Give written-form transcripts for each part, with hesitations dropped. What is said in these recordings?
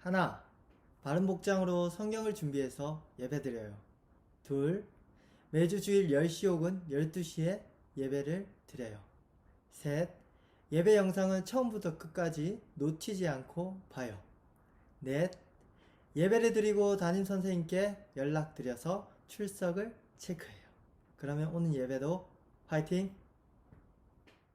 1. 바른 복장으로 성경을 준비해서 예배드려요. 2. 매주 주일 10시 혹은 12시에 예배를 드려요. 3. 예배 영상은 처음부터 끝까지 놓치지 않고 봐요. 4. 예배를 드리고 담임 선생님께 연락드려서 출석을 체크해요. 그러면 오늘 예배도 화이팅!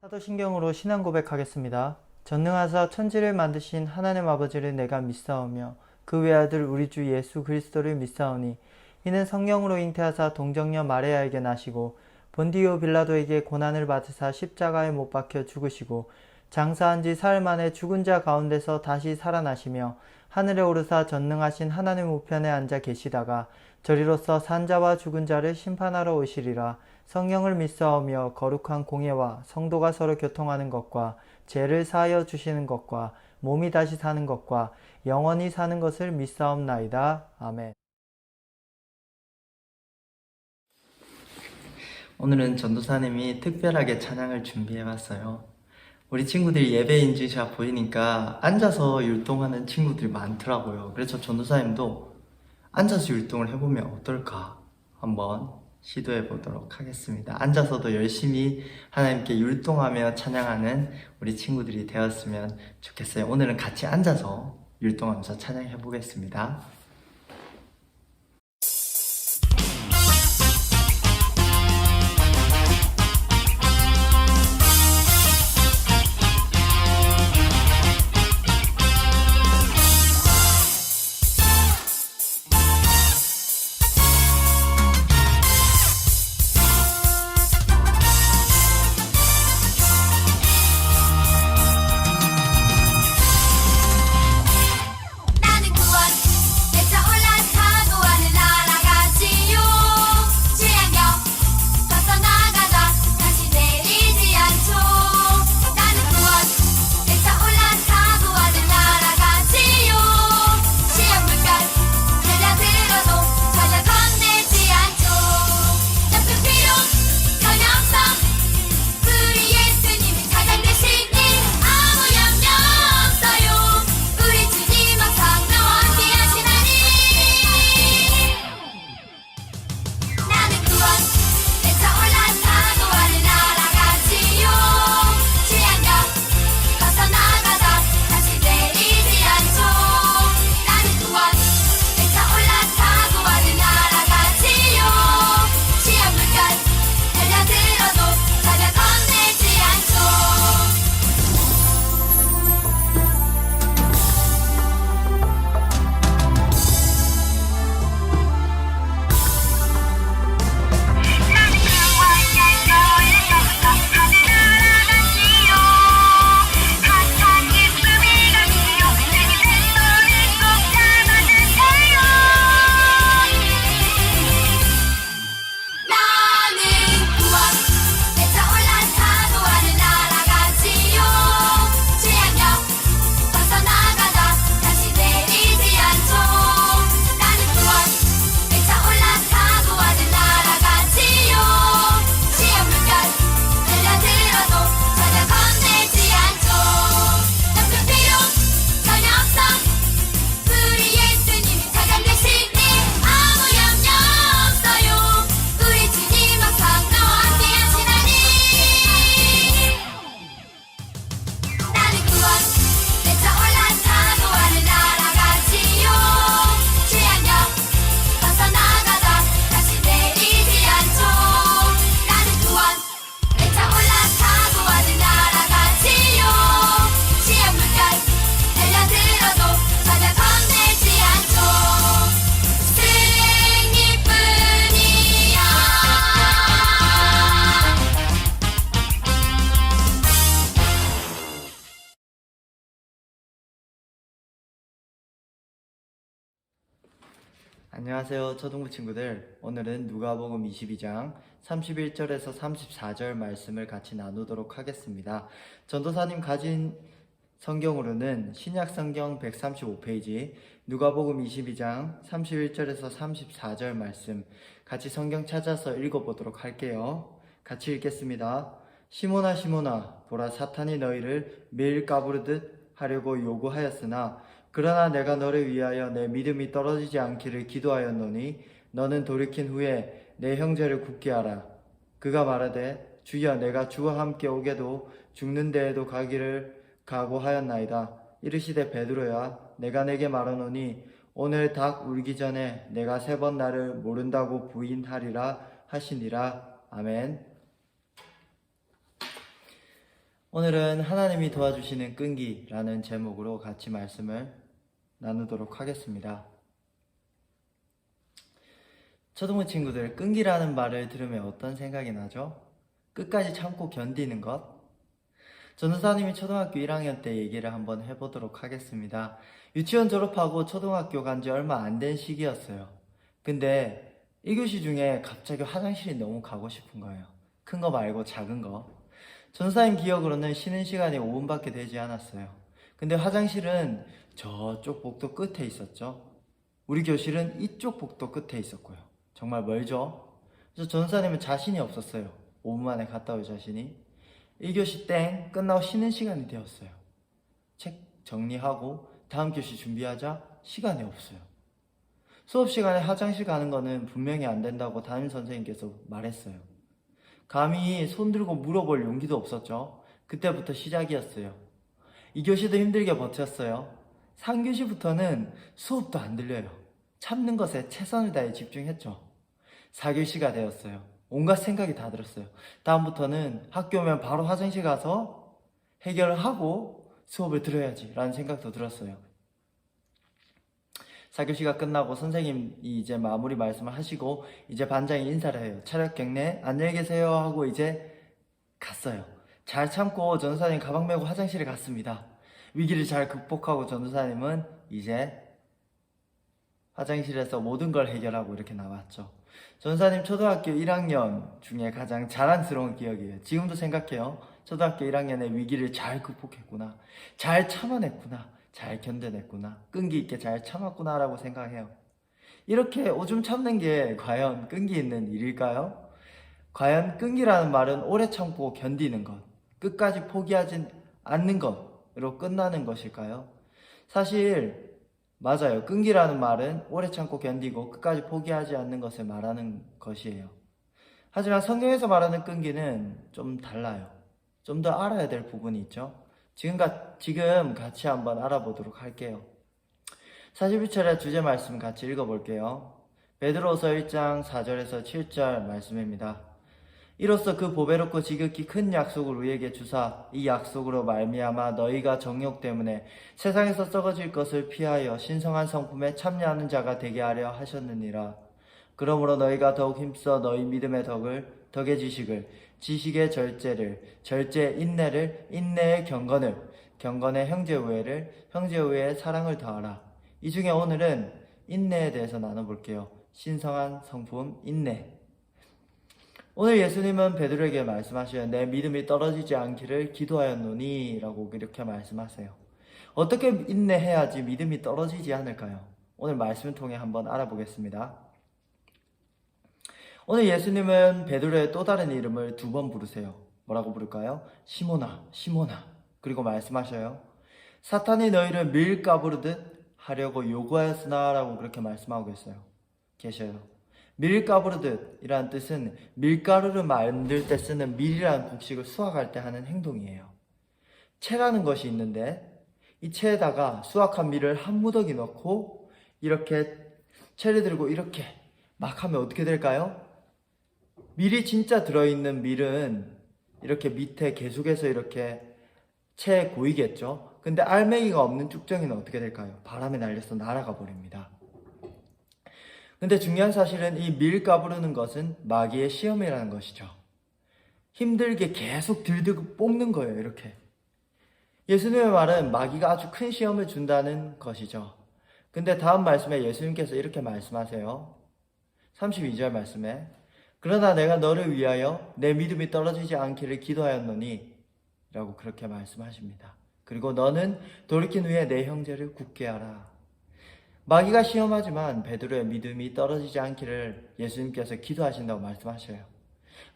사도신경으로 신앙 고백하겠습니다. 전능하사 천지를 만드신 하나님 아버지를 내가 믿사오며 그 외아들 우리 주 예수 그리스도를 믿사오니 이는 성령으로 잉태하사 동정녀 마리아에게 나시고 본디오 빌라도에게 고난을 받으사 십자가에 못 박혀 죽으시고 장사한 지 사흘 만에 죽은 자 가운데서 다시 살아나시며 하늘에 오르사 전능하신 하나님 우편에 앉아 계시다가 저리로서 산자와 죽은 자를 심판하러 오시리라. 성령을 믿사오며 거룩한 공예와 성도가 서로 교통하는 것과 죄를 사하여 주시는 것과 몸이 다시 사는 것과 영원히 사는 것을 믿사옵나이다. 아멘. 오늘은 전도사님이 특별하게 찬양을 준비해봤어요. 우리 친구들이 예배인지샷 보이니까 앉아서 율동하는 친구들이 많더라고요. 그래서 전도사님도 앉아서 율동을 해보면 어떨까 한번 시도해보도록 하겠습니다. 앉아서도 열심히 하나님께 율동하며 찬양하는 우리 친구들이 되었으면 좋겠어요. 오늘은 같이 앉아서 율동하면서 찬양해보겠습니다. 안녕하세요 초등부 친구들. 오늘은 누가복음 22장 31절에서 34절 말씀을 같이 나누도록 하겠습니다. 전도사님 가진 성경으로는 신약성경 135페이지 누가복음 22장 31절에서 34절 말씀 같이 성경 찾아서 읽어보도록 할게요. 같이 읽겠습니다. 시몬아 시몬아 보라 사탄이 너희를 매일 까부르듯 하려고 요구하였으나 그러나 내가 너를 위하여 내 믿음이 떨어지지 않기를 기도하였노니 너는 돌이킨 후에 내 형제를 굳게 하라. 그가 말하되 주여 내가 주와 함께 오게도 죽는 데에도 가기를 각오하였나이다. 이르시되 베드로야 내가 내게 말하노니 오늘 닭 울기 전에 내가 3번 나를 모른다고 부인하리라 하시니라. 아멘. 오늘은 하나님이 도와주시는 끈기라는 제목으로 같이 말씀을 나누도록 하겠습니다. 초등부 친구들, 끈기라는 말을 들으면 어떤 생각이 나죠? 끝까지 참고 견디는 것? 전도사님이 초등학교 1학년 때 얘기를 한번 해보도록 하겠습니다. 유치원 졸업하고 초등학교 간 지 얼마 안 된 시기였어요. 근데 1교시 중에 갑자기 화장실이 너무 가고 싶은 거예요. 큰 거 말고 작은 거. 전도사님 기억으로는 쉬는 시간이 5분밖에 되지 않았어요. 근데 화장실은 저쪽 복도 끝에 있었죠. 우리 교실은 이쪽 복도 끝에 있었고요. 정말 멀죠? 그래서 전도사님은 자신이 없었어요. 5분 만에 갔다 올 자신이. 1교시 땡 끝나고 쉬는 시간이 되었어요. 책 정리하고 다음 교시 준비하자 시간이 없어요. 수업 시간에 화장실 가는 거는 분명히 안 된다고 담임 선생님께서 말했어요. 감히 손 들고 물어볼 용기도 없었죠. 그때부터 시작이었어요. 2교시도 힘들게 버텼어요. 3교시부터는 수업도 안 들려요. 참는 것에 최선을 다해 집중했죠. 4교시가 되었어요. 온갖 생각이 다 들었어요. 다음부터는 학교 오면 바로 화장실 가서 해결을 하고 수업을 들어야지 라는 생각도 들었어요. 4교시가 끝나고 선생님이 이제 마무리 말씀을 하시고 이제 반장이 인사를 해요. 차렷 경례 안녕히 계세요 하고 이제 갔어요. 잘 참고 전도사님 가방 메고 화장실에 갔습니다. 위기를 잘 극복하고 전도사님은 이제 화장실에서 모든 걸 해결하고 이렇게 나왔죠. 전도사님 초등학교 1학년 중에 가장 자랑스러운 기억이에요. 지금도 생각해요. 초등학교 1학년에 위기를 잘 극복했구나. 잘 참아냈구나. 잘 견뎌냈구나. 끈기 있게 잘 참았구나 라고 생각해요. 이렇게 오줌 참는 게 과연 끈기 있는 일일까요? 과연 끈기라는 말은 오래 참고 견디는 것, 끝까지 포기하지 않는 것으로 끝나는 것일까요? 사실 맞아요. 끈기라는 말은 오래 참고 견디고 끝까지 포기하지 않는 것을 말하는 것이에요. 하지만 성경에서 말하는 끈기는 좀 달라요. 좀 더 알아야 될 부분이 있죠. 지금 같이 한번 알아보도록 할게요. 41절의 주제 말씀 같이 읽어볼게요. 베드로서 1장 4절에서 7절 말씀입니다. 이로써 그 보배롭고 지극히 큰 약속을 우리에게 주사 이 약속으로 말미암아 너희가 정욕 때문에 세상에서 썩어질 것을 피하여 신성한 성품에 참여하는 자가 되게 하려 하셨느니라. 그러므로 너희가 더욱 힘써 너희 믿음의 덕의 지식을, 지식의 절제를, 절제의 인내를, 인내의 경건을, 경건의 형제 우애를, 형제 우애의 사랑을 더하라. 이 중에 오늘은 인내에 대해서 나눠볼게요. 신성한 성품, 인내. 오늘 예수님은 베드로에게 말씀하셔요. 내 믿음이 떨어지지 않기를 기도하였노니 라고 이렇게 말씀하세요. 어떻게 인내해야지 믿음이 떨어지지 않을까요? 오늘 말씀을 통해 한번 알아보겠습니다. 오늘 예수님은 베드로의 또 다른 이름을 2번 부르세요. 뭐라고 부를까요? 시몬아, 시몬아. 그리고 말씀하셔요. 사탄이 너희를 밀가부르듯 하려고 요구하였으나 라고 그렇게 말씀하고 계셔요. 밀가부르듯 이라는 뜻은 밀가루를 만들 때 쓰는 밀이라는 곡식을 수확할 때 하는 행동이에요. 채라는 것이 있는데 이 채에다가 수확한 밀을 한 무더기 넣고 이렇게 채를 들고 이렇게 막 하면 어떻게 될까요? 밀이 진짜 들어있는 밀은 이렇게 밑에 계속해서 이렇게 채에 고이겠죠. 근데 알맹이가 없는 쭉정이는 어떻게 될까요? 바람에 날려서 날아가 버립니다. 근데 중요한 사실은 이 밀 까부르는 것은 마귀의 시험이라는 것이죠. 힘들게 계속 들들고 뽑는 거예요, 이렇게. 예수님의 말은 마귀가 아주 큰 시험을 준다는 것이죠. 근데 다음 말씀에 예수님께서 이렇게 말씀하세요. 32절 말씀에 그러나 내가 너를 위하여 내 믿음이 떨어지지 않기를 기도하였노니 라고 그렇게 말씀하십니다. 그리고 너는 돌이킨 후에 내 형제를 굳게 하라. 마귀가 시험하지만 베드로의 믿음이 떨어지지 않기를 예수님께서 기도하신다고 말씀하셔요.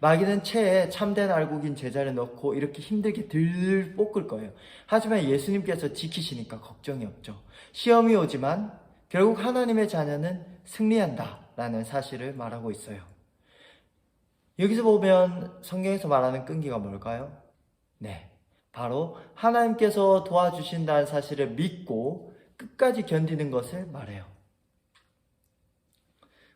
마귀는 체에 참된 알곡인 제자를 넣고 이렇게 힘들게 들 볶을 거예요. 하지만 예수님께서 지키시니까 걱정이 없죠. 시험이 오지만 결국 하나님의 자녀는 승리한다라는 사실을 말하고 있어요. 여기서 보면 성경에서 말하는 끈기가 뭘까요? 네, 바로 하나님께서 도와주신다는 사실을 믿고 끝까지 견디는 것을 말해요.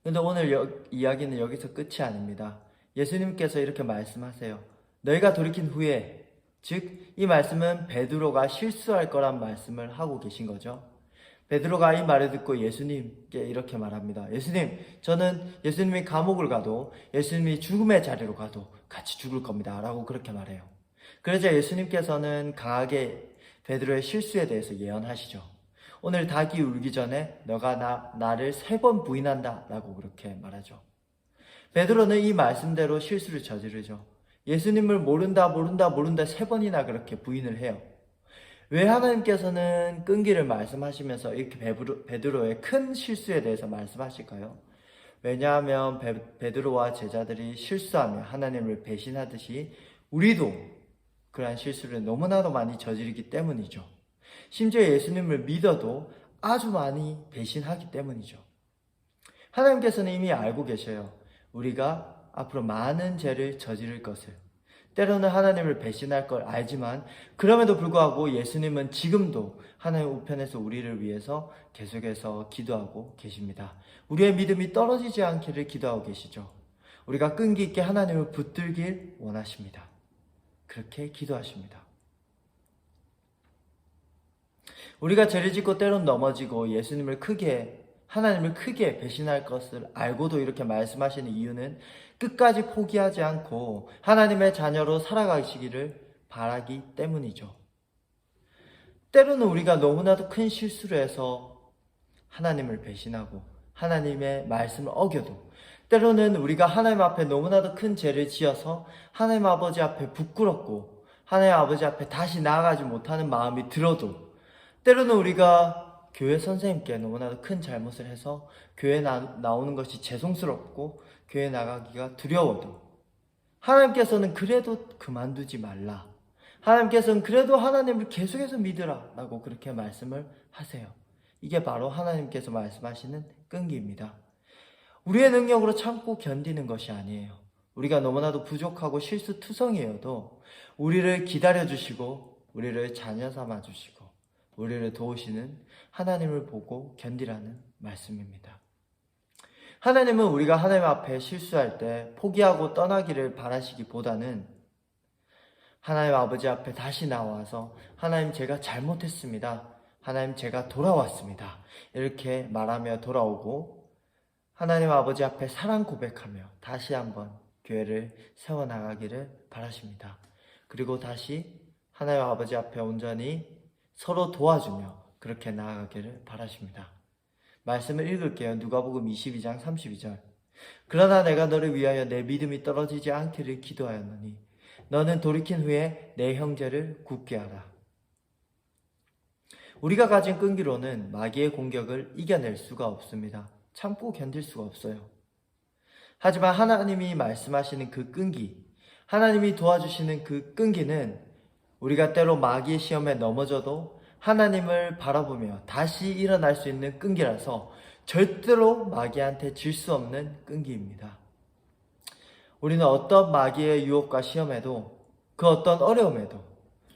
근데 오늘 이야기는 여기서 끝이 아닙니다. 예수님께서 이렇게 말씀하세요. 너희가 돌이킨 후에, 즉 이 말씀은 베드로가 실수할 거란 말씀을 하고 계신 거죠. 베드로가 이 말을 듣고 예수님께 이렇게 말합니다. 예수님, 저는 예수님이 감옥을 가도 예수님이 죽음의 자리로 가도 같이 죽을 겁니다. 라고 그렇게 말해요. 그러자 예수님께서는 강하게 베드로의 실수에 대해서 예언하시죠. 오늘 닭이 울기 전에 너가 나를 3번 부인한다 라고 그렇게 말하죠. 베드로는 이 말씀대로 실수를 저지르죠. 예수님을 모른다 3번이나 그렇게 부인을 해요. 왜 하나님께서는 끈기를 말씀하시면서 이렇게 베드로의 큰 실수에 대해서 말씀하실까요? 왜냐하면 베드로와 제자들이 실수하며 하나님을 배신하듯이 우리도 그러한 실수를 너무나도 많이 저지르기 때문이죠. 심지어 예수님을 믿어도 아주 많이 배신하기 때문이죠. 하나님께서는 이미 알고 계셔요. 우리가 앞으로 많은 죄를 저지를 것을. 때로는 하나님을 배신할 걸 알지만 그럼에도 불구하고 예수님은 지금도 하나님 우편에서 우리를 위해서 계속해서 기도하고 계십니다. 우리의 믿음이 떨어지지 않기를 기도하고 계시죠. 우리가 끈기 있게 하나님을 붙들길 원하십니다. 그렇게 기도하십니다. 우리가 죄를 짓고 때론 넘어지고 하나님을 크게 배신할 것을 알고도 이렇게 말씀하시는 이유는 끝까지 포기하지 않고 하나님의 자녀로 살아가시기를 바라기 때문이죠. 때로는 우리가 너무나도 큰 실수를 해서 하나님을 배신하고 하나님의 말씀을 어겨도, 때로는 우리가 하나님 앞에 너무나도 큰 죄를 지어서 하나님 아버지 앞에 부끄럽고 하나님 아버지 앞에 다시 나아가지 못하는 마음이 들어도, 때로는 우리가 교회 선생님께 너무나도 큰 잘못을 해서 교회 나오는 것이 죄송스럽고 교회 나가기가 두려워도 하나님께서는 그래도 그만두지 말라, 하나님께서는 그래도 하나님을 계속해서 믿으라 라고 그렇게 말씀을 하세요. 이게 바로 하나님께서 말씀하시는 끈기입니다. 우리의 능력으로 참고 견디는 것이 아니에요. 우리가 너무나도 부족하고 실수투성이어도 우리를 기다려주시고 우리를 자녀 삼아주시고 우리를 도우시는 하나님을 보고 견디라는 말씀입니다. 하나님은 우리가 하나님 앞에 실수할 때 포기하고 떠나기를 바라시기보다는 하나님 아버지 앞에 다시 나와서 하나님 제가 잘못했습니다. 하나님 제가 돌아왔습니다. 이렇게 말하며 돌아오고 하나님 아버지 앞에 사랑 고백하며 다시 한번 교회를 세워나가기를 바라십니다. 그리고 다시 하나님 아버지 앞에 온전히 서로 도와주며 그렇게 나아가기를 바라십니다. 말씀을 읽을게요. 누가복음 22장 32절. 그러나 내가 너를 위하여 내 믿음이 떨어지지 않기를 기도하였노니 너는 돌이킨 후에 내 형제를 굳게 하라. 우리가 가진 끈기로는 마귀의 공격을 이겨낼 수가 없습니다. 참고 견딜 수가 없어요. 하지만 하나님이 말씀하시는 그 끈기, 하나님이 도와주시는 그 끈기는 우리가 때로 마귀의 시험에 넘어져도 하나님을 바라보며 다시 일어날 수 있는 끈기라서 절대로 마귀한테 질 수 없는 끈기입니다. 우리는 어떤 마귀의 유혹과 시험에도 그 어떤 어려움에도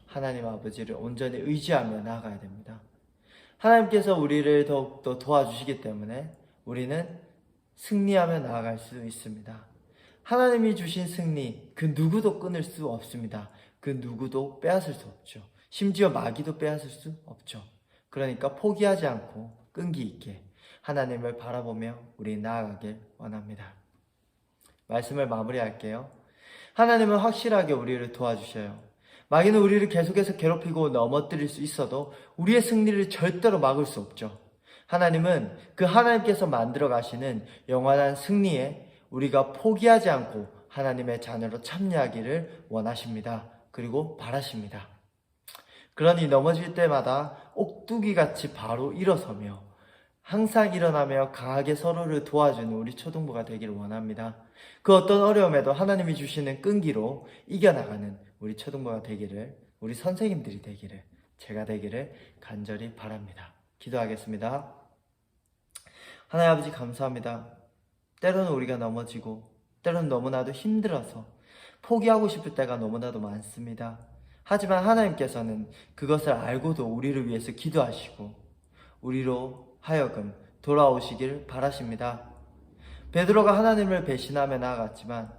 하나님 아버지를 온전히 의지하며 나아가야 됩니다. 하나님께서 우리를 더욱더 도와주시기 때문에 우리는 승리하며 나아갈 수 있습니다. 하나님이 주신 승리, 그 누구도 끊을 수 없습니다. 그 누구도 빼앗을 수 없죠. 심지어 마귀도 빼앗을 수 없죠. 그러니까 포기하지 않고 끈기 있게 하나님을 바라보며 우리 나아가길 원합니다. 말씀을 마무리할게요. 하나님은 확실하게 우리를 도와주셔요. 마귀는 우리를 계속해서 괴롭히고 넘어뜨릴 수 있어도 우리의 승리를 절대로 막을 수 없죠. 하나님은 그 하나님께서 만들어 가시는 영원한 승리에 우리가 포기하지 않고 하나님의 자녀로 참여하기를 원하십니다. 그리고 바라십니다. 그러니 넘어질 때마다 옥두기같이 바로 일어서며 항상 일어나며 강하게 서로를 도와주는 우리 초등부가 되기를 원합니다. 그 어떤 어려움에도 하나님이 주시는 끈기로 이겨나가는 우리 초등부가 되기를, 우리 선생님들이 되기를, 제가 되기를 간절히 바랍니다. 기도하겠습니다. 하나님 아버지 감사합니다. 때로는 우리가 넘어지고 때로는 너무나도 힘들어서 포기하고 싶을 때가 너무나도 많습니다. 하지만 하나님께서는 그것을 알고도 우리를 위해서 기도하시고 우리로 하여금 돌아오시길 바라십니다. 베드로가 하나님을 배신하며 나아갔지만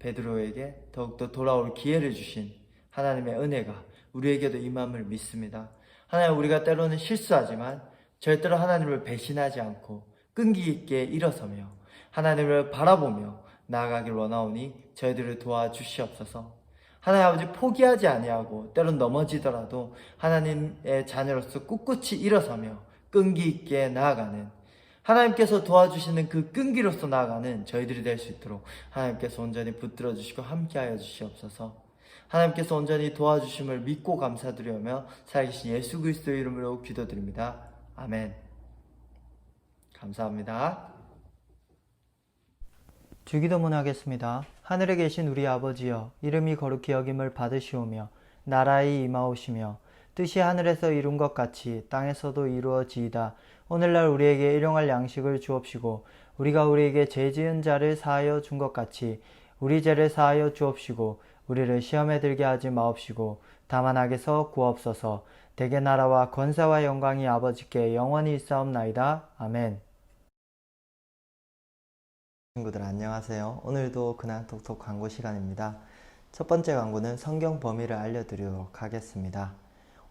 베드로에게 더욱더 돌아올 기회를 주신 하나님의 은혜가 우리에게도 임함을 믿습니다. 하나님, 우리가 때로는 실수하지만 절대로 하나님을 배신하지 않고 끈기 있게 일어서며 하나님을 바라보며 나아가길 원하오니 저희들을 도와주시옵소서. 하나님 아버지, 포기하지 아니하고 때론 넘어지더라도 하나님의 자녀로서 꿋꿋이 일어서며 끈기 있게 나아가는, 하나님께서 도와주시는 그 끈기로서 나아가는 저희들이 될 수 있도록 하나님께서 온전히 붙들어 주시고 함께하여 주시옵소서. 하나님께서 온전히 도와주심을 믿고 감사드리며 살아계신 예수 그리스도의 이름으로 기도드립니다. 아멘. 감사합니다. 주기도문 하겠습니다. 하늘에 계신 우리 아버지여, 이름이 거룩히 여김을 받으시오며 나라의 임하오시며 뜻이 하늘에서 이룬 것 같이 땅에서도 이루어지이다. 오늘날 우리에게 일용할 양식을 주옵시고 우리가 우리에게 죄 지은 자를 사하여 준 것 같이 우리 죄를 사하여 주옵시고 우리를 시험에 들게 하지 마옵시고 다만 악에서 구하옵소서. 대개 나라와 권세와 영광이 아버지께 영원히 있사옵나이다. 아멘. 친구들 안녕하세요. 오늘도 근황 톡톡 광고 시간입니다. 첫 번째 광고는 성경 범위를 알려드리도록 하겠습니다.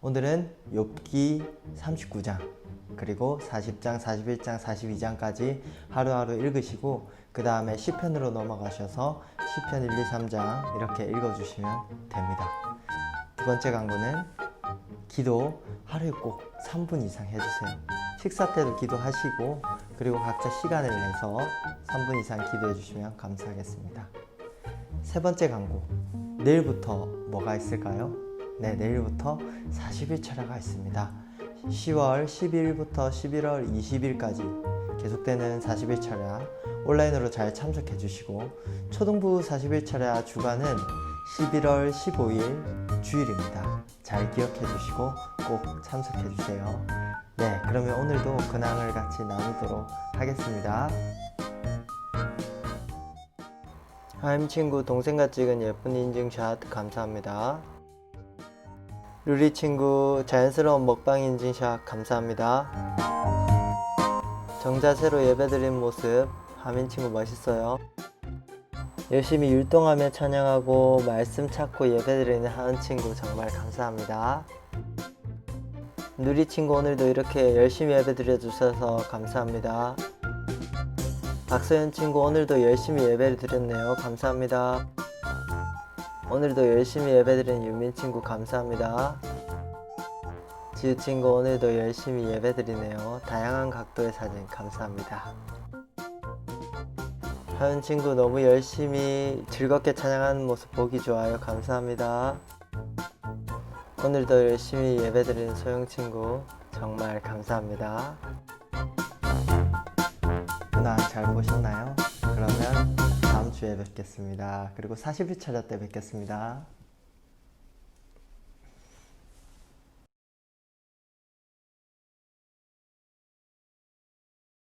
오늘은 욥기 39장 그리고 40장, 41장, 42장까지 하루하루 읽으시고 그 다음에 시편으로 넘어가셔서 시편 1, 2, 3장 이렇게 읽어주시면 됩니다. 두 번째 광고는 기도 하루에 꼭 3분 이상 해주세요. 식사 때도 기도하시고 그리고 각자 시간을 내서 3분 이상 기도해 주시면 감사하겠습니다. 세 번째 광고, 내일부터 뭐가 있을까요? 네, 내일부터 40일 철야가 있습니다. 10월 12일부터 11월 20일까지 계속되는 40일 철야 온라인으로 잘 참석해 주시고 초등부 40일 철야 주간은 11월 15일 주일입니다. 잘 기억해 주시고 꼭 참석해 주세요. 네, 그러면 오늘도 근황을 같이 나누도록 하겠습니다. 하임 친구 동생과 찍은 예쁜 인증샷 감사합니다. 루리 친구 자연스러운 먹방 인증샷 감사합니다. 정자세로 예배드린 모습 하민 친구 멋있어요. 열심히 율동하며 찬양하고 말씀 찾고 예배드리는 하은 친구 정말 감사합니다. 누리 친구 오늘도 이렇게 열심히 예배드려 주셔서 감사합니다. 박서연 친구 오늘도 열심히 예배를 드렸네요. 감사합니다. 오늘도 열심히 예배드린 윤민 친구 감사합니다. 지우 친구 오늘도 열심히 예배드리네요. 다양한 각도의 사진 감사합니다. 하윤 친구 너무 열심히 즐겁게 찬양하는 모습 보기 좋아요. 감사합니다. 오늘도 열심히 예배드리는 소영 친구 정말 감사합니다. 근황 잘 보셨나요? 그러면 다음 주에 뵙겠습니다. 그리고 40일 차례 때 뵙겠습니다.